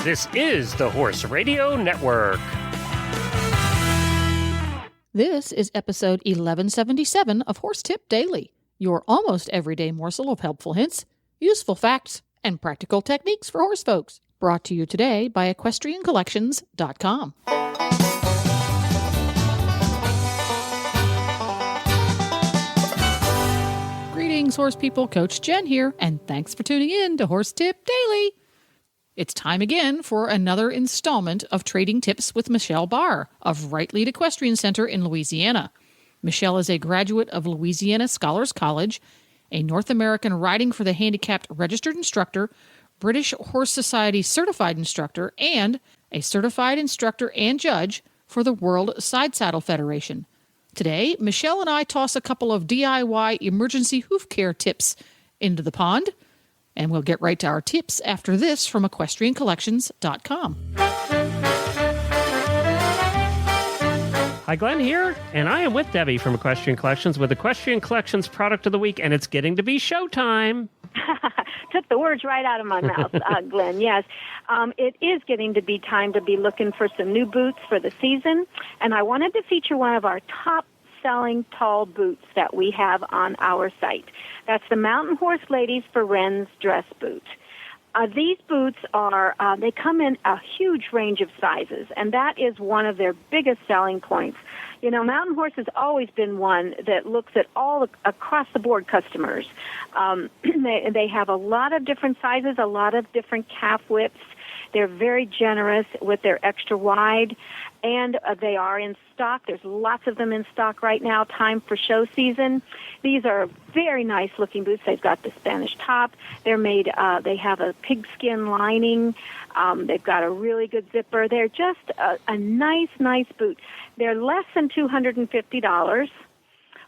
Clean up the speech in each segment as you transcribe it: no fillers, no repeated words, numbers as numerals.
This is the Horse Radio Network. This is episode 1177 of Horse Tip Daily, your almost everyday morsel of helpful hints, useful facts, and practical techniques for horse folks. Brought to you today by EquestrianCollections.com. Greetings, horse people. Coach Jen here, and thanks for tuning in to Horse Tip Daily. It's time again for another installment of Trading Tips with Michelle Barr of Right Lead Equestrian Center in Louisiana. Michelle is a graduate of Louisiana Scholars College, a North American Riding for the Handicapped registered instructor, British Horse Society certified instructor, and a certified instructor and judge for the World Side Saddle Federation. Today, Michelle and I toss a couple of DIY emergency hoof care tips into the pond, and we'll get right to our tips after this from EquestrianCollections.com. Hi, Glenn here, and I am with Debbie from Equestrian Collections with Equestrian Collections Product of the Week, and it's getting to be showtime. Took the words right out of my mouth, Glenn. Yes, it is getting to be time to be looking for some new boots for the season, and I wanted to feature one of our top-selling tall boots that we have on our site. That's the Mountain Horse Ladies for Wren's dress boot. These boots are, they come in a huge range of sizes, and that is one of their biggest selling points. You know, Mountain Horse has always been one that looks at all across-the-board customers. They have a lot of different sizes, a lot of different calf widths. They're very generous with their extra wide, and they are in stock. There's lots of them in stock right now, time for show season. These are very nice-looking boots. They've got the Spanish top. They're made, they have a pigskin lining. They've got a really good zipper. They're just a nice boot. They're less than $250,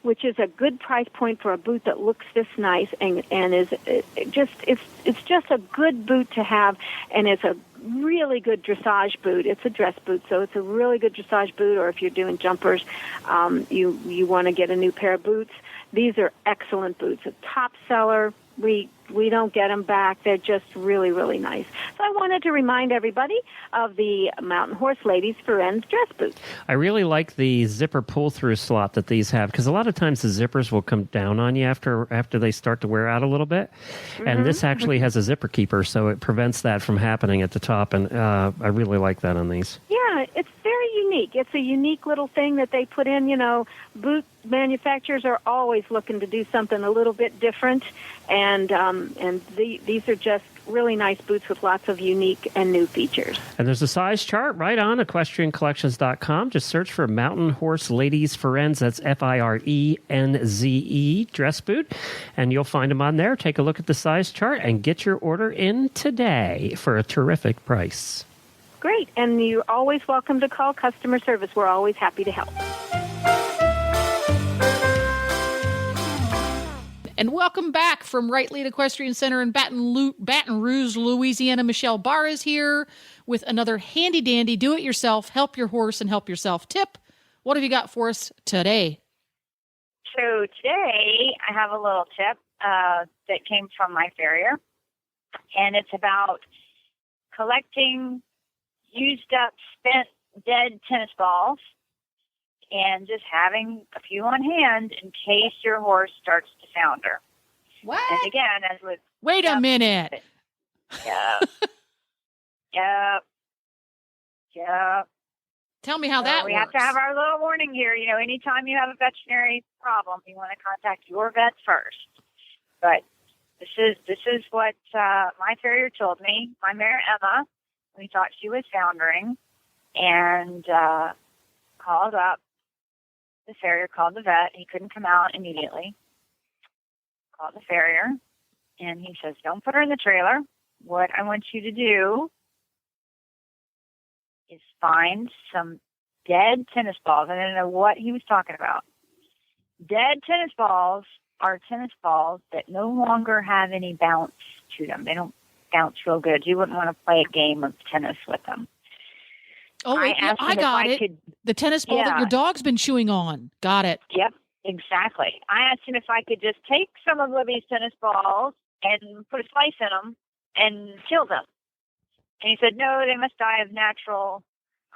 which is a good price point for a boot that looks this nice and is it's just a good boot to have, and it's a really good dressage boot. It's a dress boot, so it's a really good dressage boot. Or if you're doing jumpers, you want to get a new pair of boots. These are excellent boots. A top seller. We don't get them back. They're just really, really nice. So I wanted to remind everybody of the Mountain Horse Ladies for Wren's dress boots. I really like the zipper pull-through slot that these have, because a lot of times the zippers will come down on you after they start to wear out a little bit. Mm-hmm. And this actually has a zipper keeper, so it prevents that from happening at the top. And I really like that on these. Yeah, it's very unique. It's a unique little thing that they put in. You know, boot manufacturers are always looking to do something a little bit different, and these are just really nice boots with lots of unique and new features. And there's a size chart right on EquestrianCollections.com. Just search for Mountain Horse Ladies for Wren's. That's FIRENZE dress boot, and you'll find them on there. Take a look at the size chart and get your order in today for a terrific price. Great, and you're always welcome to call customer service. We're always happy to help. And welcome back from Right Lead Equestrian Center in Baton Rouge, Louisiana. Michelle Barr is here with another handy-dandy, do-it-yourself, help your horse and help yourself tip. What have you got for us today? So today I have a little tip that came from my farrier, and it's about collecting used up, spent, dead tennis balls and just having a few on hand in case your horse starts to founder. What? And again, as with... Wait a minute. Yep. Tell me how that we works. have to have our little warning here. You know, anytime you have a veterinary problem, you want to contact your vet first. But this is what my farrier told me. My mare, Emma, we thought she was foundering, and called up. The farrier called the vet. He couldn't come out immediately. Called the farrier, and he says, don't put her in the trailer. What I want you to do is find some dead tennis balls. I didn't know what he was talking about. Dead tennis balls are tennis balls that no longer have any bounce to them. They don't bounce real good. You wouldn't want to play a game of tennis with them. Oh, wait, I got it. The tennis ball that your dog's been chewing on. Got it. Yep, exactly. I asked him if I could just take some of Libby's tennis balls and put a slice in them and kill them. And he said, no, they must die of natural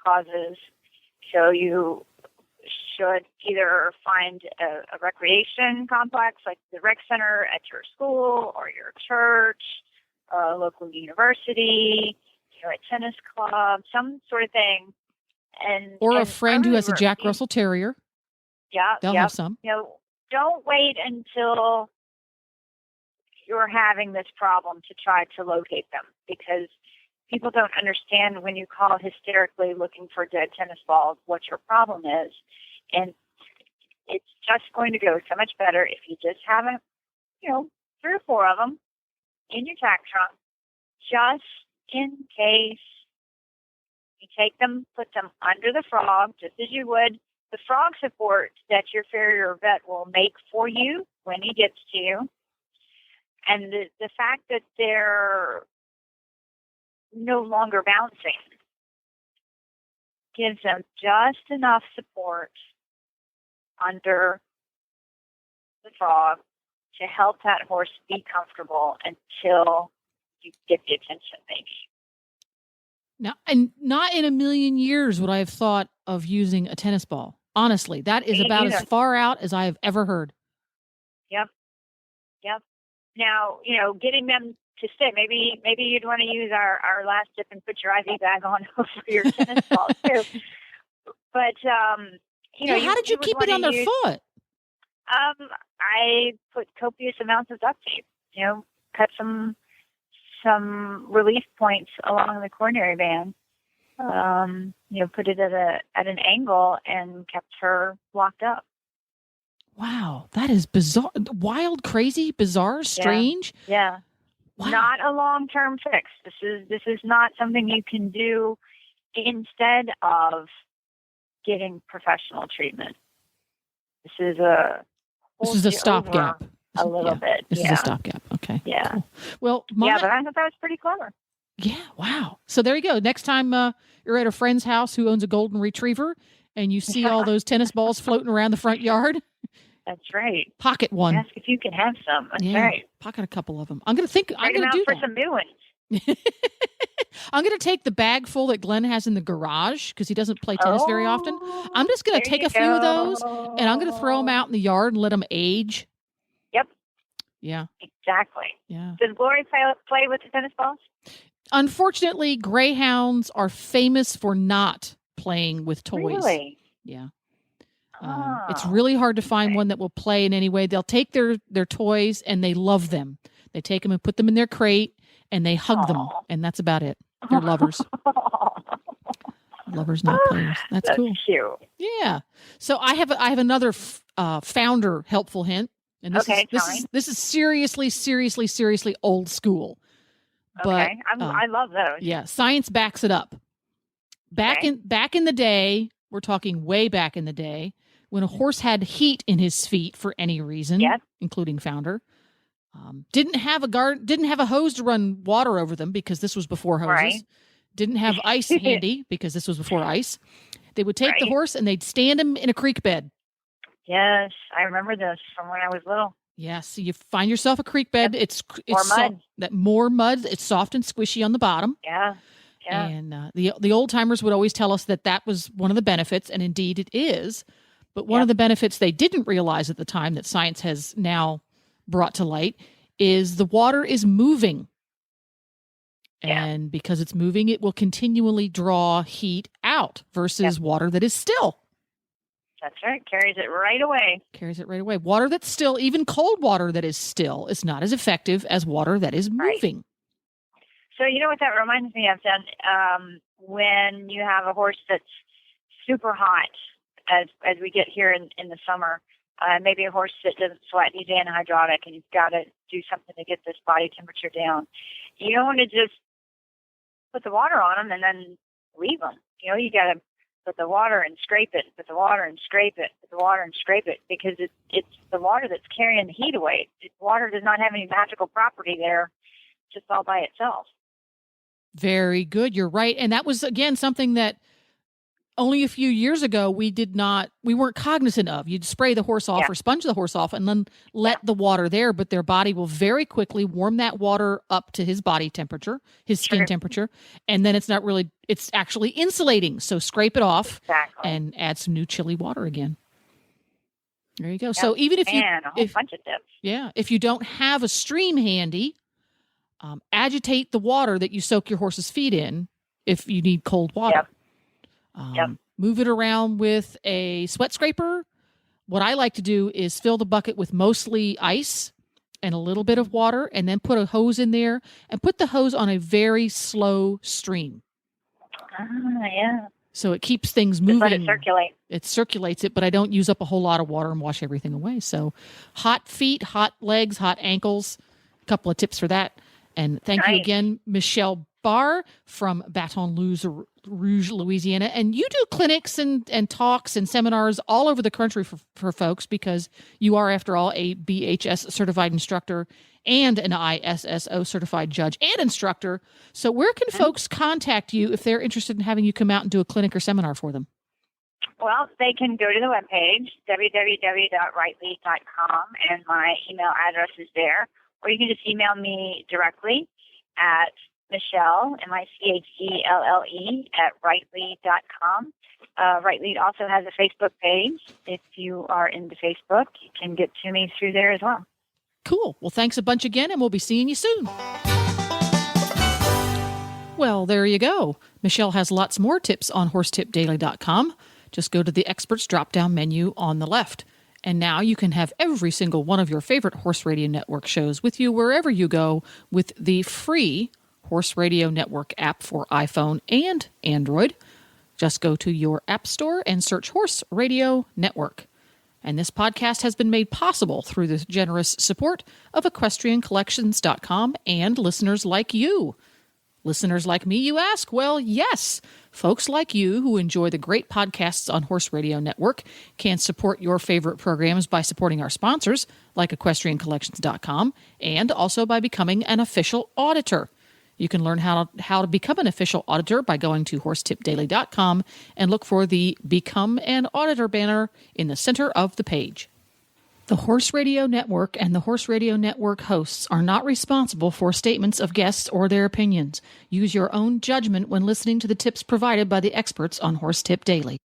causes. So you should either find a recreation complex like the rec center at your school or your church, a local university, a tennis club, some sort of thing. Or a friend who has a Jack Russell Terrier. Yeah. They'll have some. Don't wait until you're having this problem to try to locate them, because people don't understand when you call hysterically looking for dead tennis balls what your problem is. And it's just going to go so much better if you just have 3 or 4 of them in your tack trunk, just in case. You take them, put them under the frog, just as you would the frog support that your farrier vet will make for you when he gets to you. And the fact that they're no longer bouncing gives them just enough support under the frog to help that horse be comfortable until you get the attention they need. Now, and not in a million years would I have thought of using a tennis ball. Honestly, that is about as far out as I have ever heard. Yep. Now, getting them to stay. Maybe you'd want to use our last tip and put your IV bag on over your tennis ball too. But how did you keep it on their foot? I put copious amounts of duct tape. Cut some relief points along the coronary band. Put it at an angle and kept her locked up. Wow, that is bizarre, wild, crazy, bizarre, strange. Yeah. Wow. Not a long-term fix. This is not something you can do instead of getting professional treatment. This is a stopgap. A little bit. This is a stopgap. Okay. Yeah. Cool. Well, but I thought that was pretty clever. Yeah. Wow. So there you go. Next time you're at a friend's house who owns a golden retriever and you see all those tennis balls floating around the front yard. That's right. Pocket one. Ask if you can have some. That's right. Pocket a couple of them. I'm going to do for that. Some new ones. I'm going to take the bag full that Glenn has in the garage because he doesn't play tennis very often. I'm just going to take a few of those and I'm going to throw them out in the yard and let them age. Yep. Yeah. Exactly. Yeah. Does Glory play with the tennis balls? Unfortunately, greyhounds are famous for not playing with toys. Really? Yeah. It's really hard to find one that will play in any way. They'll take their toys and they love them. They take them and put them in their crate and they hug them, and that's about it. They're lovers. Lovers, not players. That's cool. Cute. Yeah. So I have another founder helpful hint, and this is seriously old school. But, okay, I love those. Yeah, science backs it up. Back in the day, we're talking way back in the day, when a horse had heat in his feet for any reason, including founder, didn't have a hose to run water over them because this was before hoses. Right. Didn't have ice handy because this was before ice. They would take the horse and they'd stand him in a creek bed. Yes, I remember this from when I was little. Yes, so you find yourself a creek bed. Yep. It's mud. More mud. It's soft and squishy on the bottom. Yeah. And the old timers would always tell us that was one of the benefits, and indeed it is. But one of the benefits they didn't realize at the time that science has now brought to light is the water is moving. Yeah. And because it's moving, it will continually draw heat out versus water that is still. That's right. Carries it right away. Water that's still, even cold water that is still, is not as effective as water that is moving. Right. So you know what that reminds me of, then? When you have a horse that's super hot, as we get here in the summer, maybe a horse that doesn't sweat, he's anhydrotic, and you've got to do something to get this body temperature down. You don't want to just put the water on him and then leave him. You got to put the water and scrape it, put the water and scrape it, put the water and scrape it, because it's the water that's carrying the heat away. Water does not have any magical property there, just all by itself. Very good. You're right. And that was, again, something that only a few years ago, we weren't cognizant of. You'd spray the horse off or sponge the horse off and then let the water there, but their body will very quickly warm that water up to his body temperature, his skin temperature, and then it's actually insulating. So scrape it off and add some new chilly water again. There you go. Yep. So even if bunch of tips. Yeah, if you don't have a stream handy, agitate the water that you soak your horse's feet in if you need cold water. Move it around with a sweat scraper. What I like to do is fill the bucket with mostly ice and a little bit of water, and then put a hose in there and put the hose on a very slow stream. So it keeps things moving. Just let it circulate. It circulates it, but I don't use up a whole lot of water and wash everything away. So hot feet, hot legs, hot ankles, a couple of tips for that. And thank you again, Michelle Barr from Baton Rouge, Louisiana. And you do clinics and talks and seminars all over the country for folks, because you are, after all, a BHS certified instructor and an ISSO certified judge and instructor. So where can folks contact you if they're interested in having you come out and do a clinic or seminar for them? Well, they can go to the webpage, www.rightlead.com, and my email address is there. Or you can just email me directly at Michelle, MICHELLE, at rightlead.com. Right Lead also has a Facebook page. If you are into Facebook, you can get to me through there as well. Cool. Well, thanks a bunch again, and we'll be seeing you soon. Well, there you go. Michelle has lots more tips on horsetipdaily.com. Just go to the experts drop-down menu on the left. And now you can have every single one of your favorite Horse Radio Network shows with you wherever you go with the free Horse Radio Network app for iPhone and Android. Just go to your app store and search Horse Radio Network. And this podcast has been made possible through the generous support of EquestrianCollections.com and listeners like you. Listeners like me, you ask? Well, yes. Folks like you who enjoy the great podcasts on Horse Radio Network can support your favorite programs by supporting our sponsors, like EquestrianCollections.com, and also by becoming an official auditor. You can learn how to become an official auditor by going to horsetipdaily.com and look for the Become an Auditor banner in the center of the page. The Horse Radio Network and the Horse Radio Network hosts are not responsible for statements of guests or their opinions. Use your own judgment when listening to the tips provided by the experts on Horse Tip Daily.